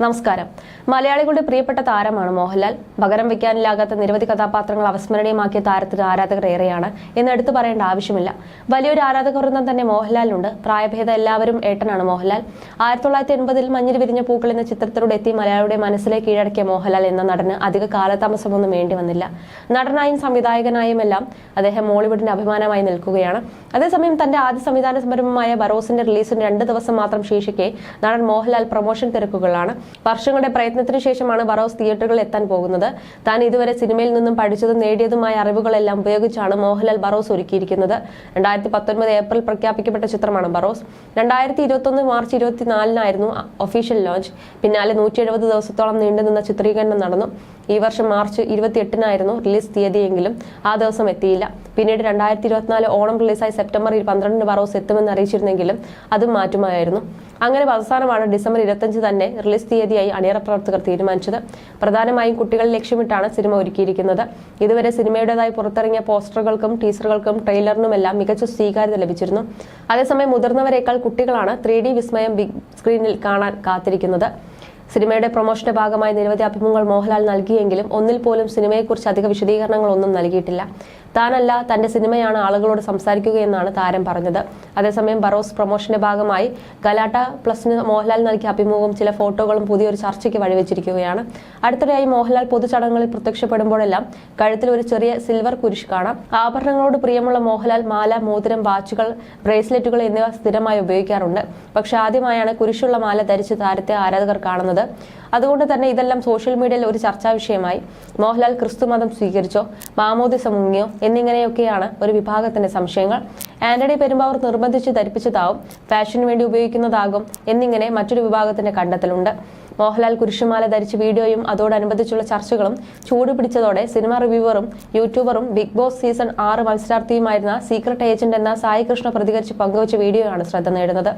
നമസ്കാരം. മലയാളികളുടെ പ്രിയപ്പെട്ട താരമാണ് മോഹൻലാൽ. പകരം വയ്ക്കാനില്ലാകാത്ത നിരവധി കഥാപാത്രങ്ങൾ അവസ്മരണീയമാക്കിയ താരത്തിന് ആരാധകർ ഏറെയാണ് എന്ന് എടുത്തു പറയേണ്ട ആവശ്യമില്ല. വലിയൊരു ആരാധകവൃന്ദം തന്നെ മോഹൻലാലിനുണ്ട്. പ്രായഭേദം എല്ലാവരും ഏട്ടനാണ് മോഹൻലാൽ. 1980-ൽ മഞ്ഞിൽ വിരിഞ്ഞ പൂക്കൾ എന്ന ചിത്രത്തിലൂടെ എത്തി മലയാളിയുടെ മനസ്സിലേക്ക് കീഴടക്കിയ മോഹൻലാൽ എന്ന നടന് അധിക കാലതാമസമൊന്നും വേണ്ടി വന്നില്ല. നടനായും സംവിധായകനായും എല്ലാം അദ്ദേഹം മോളിവുഡിന്റെ അഭിമാനമായി നിൽക്കുകയാണ്. അതേസമയം തന്റെ ആദ്യ സംവിധാന സംരംഭമായ ബറോസിന്റെ റിലീസിന് 2 ദിവസം മാത്രം ശേഷിക്കെ നടൻ മോഹൻലാൽ പ്രൊമോഷൻ തിരക്കുകളാണ്. വർഷങ്ങളുടെ പ്രയത്നത്തിന് ശേഷമാണ് ബറോസ് തിയേറ്ററുകളിൽ എത്താൻ പോകുന്നത്. താൻ ഇതുവരെ സിനിമയിൽ നിന്നും പഠിച്ചതും നേടിയതുമായ അറിവുകളെല്ലാം ഉപയോഗിച്ചാണ് മോഹൻലാൽ ബറോസ് ഒരുക്കിയിരിക്കുന്നത്. 2019 ഏപ്രിൽ പ്രഖ്യാപിക്കപ്പെട്ട ചിത്രമാണ് ബറോസ്. 2021 മാർച്ച് 24-നായിരുന്നു ഒഫീഷ്യൽ ലോഞ്ച്. പിന്നാലെ 170 ദിവസത്തോളം നീണ്ടുനിന്ന ചിത്രീകരണം നടന്നു. ഈ വർഷം മാർച്ച് 28-നായിരുന്നു റിലീസ് തീയതിയെങ്കിലും ആ ദിവസം എത്തിയില്ല. പിന്നീട് 2024 ഓണം റിലീസായി സെപ്റ്റംബർ 12-ന് ബറോസ് എത്തുമെന്ന് അറിയിച്ചിരുന്നെങ്കിലും അതും മാറ്റുമായിരുന്നു. അങ്ങനെ അവസാനമാണ് ഡിസംബർ 25 തന്നെ റിലീസ് തീയതിയായി അണിയറ പ്രവർത്തകർ തീരുമാനിച്ചത്. പ്രധാനമായും കുട്ടികളെ ലക്ഷ്യമിട്ടാണ് സിനിമ ഒരുക്കിയിരിക്കുന്നത്. ഇതുവരെ സിനിമയുടേതായി പുറത്തിറങ്ങിയ പോസ്റ്ററുകൾക്കും ടീസറുകൾക്കും ട്രെയിലറിനുമെല്ലാം മികച്ച സ്വീകാര്യത ലഭിച്ചിരുന്നു. അതേസമയം മുതിർന്നവരേക്കാൾ കുട്ടികളാണ് 3D വിസ്മയം ബിഗ് സ്ക്രീനിൽ കാണാൻ കാത്തിരിക്കുന്നത്. സിനിമയുടെ പ്രൊമോഷന്റെ ഭാഗമായി നിരവധി അഭിമുഖങ്ങൾ മോഹൻലാൽ നൽകിയെങ്കിലും ഒന്നിൽ പോലും സിനിമയെക്കുറിച്ച് അധിക വിശദീകരണങ്ങളൊന്നും നൽകിയിട്ടില്ല. താനല്ല, തന്റെ സിനിമയാണ് ആളുകളോട് സംസാരിക്കുകയെന്നാണ് താരം പറഞ്ഞത്. അതേസമയം ബറോസ് പ്രൊമോഷന്റെ ഭാഗമായി ഗലാട്ട പ്ലസിന് മോഹൻലാൽ നൽകിയ അഭിമുഖവും ചില ഫോട്ടോകളും പുതിയൊരു ചർച്ചയ്ക്ക് വഴിവെച്ചിരിക്കുകയാണ്. അടുത്തിടെയായി മോഹൻലാൽ പൊതുചടങ്ങുകളിൽ പ്രത്യക്ഷപ്പെടുമ്പോഴെല്ലാം കഴുത്തിൽ ഒരു ചെറിയ സിൽവർ കുരിശ് കാണാം. ആഭരണങ്ങളോട് പ്രിയമുള്ള മോഹൻലാൽ മാല, മോതിരം, വാച്ചുകൾ, ബ്രേസ്ലെറ്റുകൾ എന്നിവ സ്ഥിരമായി ഉപയോഗിക്കാറുണ്ട്. പക്ഷെ ആദ്യമായാണ് കുരിശുള്ള മാല ധരിച്ച് താരത്തെ ആരാധകർ കാണുന്നത്. അതുകൊണ്ട് തന്നെ ഇതെല്ലാം സോഷ്യൽ മീഡിയയിൽ ഒരു ചർച്ചാ വിഷയമായി. മോഹൻലാൽ ക്രിസ്തുമതം സ്വീകരിച്ചോ, മാമോദിസ മുങ്ങിയോ എന്നിങ്ങനെയൊക്കെയാണ് ഒരു വിഭാഗത്തിന്റെ സംശയങ്ങൾ. ആന്റണി പെരുമ്പാവൂർ നിർബന്ധിച്ച് ധരിപ്പിച്ചതാവും, ഫാഷന് വേണ്ടി ഉപയോഗിക്കുന്നതാകും എന്നിങ്ങനെ മറ്റൊരു വിഭാഗത്തിന്റെ കണ്ടെത്തലുണ്ട്. മോഹൻലാൽ കുരിശുമാല ധരിച്ച വീഡിയോയും അതോടനുബന്ധിച്ചുള്ള ചർച്ചകളും ചൂടുപിടിച്ചതോടെ സിനിമ റിവ്യൂവറും യൂട്യൂബറും ബിഗ് ബോസ് സീസൺ 6 മത്സരാർത്ഥിയുമായിരുന്ന സീക്രട്ട് ഏജന്റ് എന്ന സായി കൃഷ്ണ പ്രതികരിച്ച് പങ്കുവച്ച വീഡിയോയാണ് ശ്രദ്ധ നേടുന്നത്.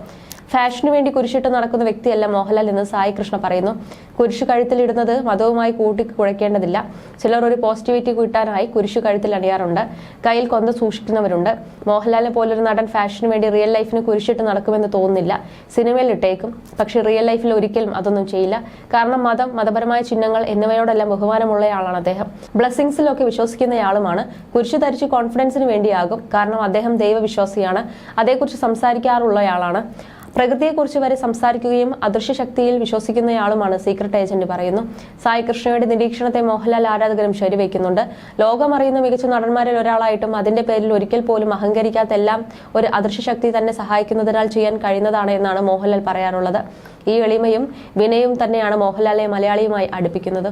ഫാഷനു വേണ്ടി കുരിശിട്ട് നടക്കുന്ന വ്യക്തിയല്ല മോഹൻലാൽ എന്ന് സായി കൃഷ്ണ പറയുന്നു. കുരിശു കഴുത്തിലിടുന്നത് മതവുമായി കൂട്ടി കുഴക്കേണ്ടതില്ല. ചിലർ ഒരു പോസിറ്റിവിറ്റി കിട്ടാനായി കുരിശു കഴുത്തിൽ അണിയാറുണ്ട്. കയ്യിൽ കൊന്ത സൂക്ഷിക്കുന്നവരുണ്ട്. മോഹൻലാലിനെ പോലൊരു നടൻ ഫാഷനു വേണ്ടി റിയൽ ലൈഫിന് കുരിശിട്ട് നടക്കുമെന്ന് തോന്നുന്നില്ല. സിനിമയിൽ ഇട്ടേക്കും, പക്ഷെ റിയൽ ലൈഫിൽ ഒരിക്കലും അതൊന്നും ചെയ്യില്ല. കാരണം മതം, മതപരമായ ചിഹ്നങ്ങൾ എന്നിവയോടെല്ലാം ബഹുമാനമുള്ളയാളാണ് അദ്ദേഹം. ബ്ലെസ്സിങ്സിലൊക്കെ വിശ്വസിക്കുന്നയാളുമാണ്. കുരിശു ധരിച്ച് കോൺഫിഡൻസിന് വേണ്ടിയാകും. കാരണം അദ്ദേഹം ദൈവവിശ്വാസിയാണ്. അതേക്കുറിച്ച് സംസാരിക്കാറുള്ളയാളാണ്. പ്രകൃതിയെക്കുറിച്ച് വരെ സംസാരിക്കുകയും അദൃശ്യ ശക്തിയിൽ വിശ്വസിക്കുന്നയാളുമാണ് സീക്രട്ട് ഏജന്റ് പറയുന്നു. സായി കൃഷ്ണയുടെ നിരീക്ഷണത്തെ മോഹൻലാൽ ആരാധകരും ശരിവെക്കുന്നുണ്ട്. ലോകമറിയുന്ന മികച്ച നടന്മാരിൽ ഒരാളായിട്ടും അതിന്റെ പേരിൽ ഒരിക്കൽ പോലും അഹങ്കരിക്കാത്ത എല്ലാം ഒരു അദൃശ്യ ശക്തി തന്നെ സഹായിക്കുന്നതിനാൽ ചെയ്യാൻ കഴിയുന്നതാണ് എന്നാണ് മോഹൻലാൽ പറയാറുള്ളത്. ഈ എളിമയും വിനയവും തന്നെയാണ് മോഹൻലാലിനെ മലയാളിയുമായി അടുപ്പിക്കുന്നത്.